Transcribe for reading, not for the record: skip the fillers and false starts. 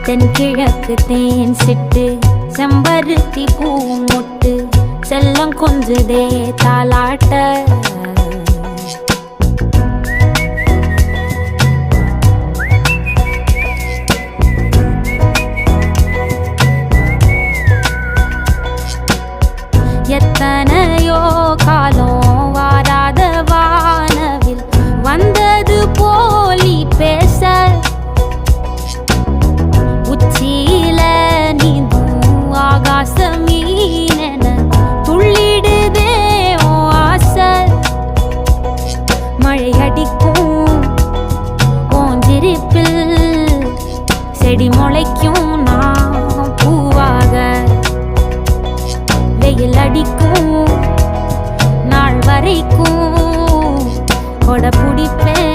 தென்கிழக்கு தேன் சிட்டு செம்பருத்தி பூ மொட்டு செல்லம் கொஞ்சுதே தாலாட்ட எத்தனையோ காலம் வாராத வானவில் வந்தது போலி பேச உச்சியில நீந்தும் ஆகாச மீனென துள்ளிடுதே ஓ ஆசை மழை அடிக்கும் ஓஞ்சிருப்பில் செடி முளைக்கும் நான் பூவாக வெயில் அடிக்கும் நாள் வரைக்கும் கொடை பிடிப்பேன்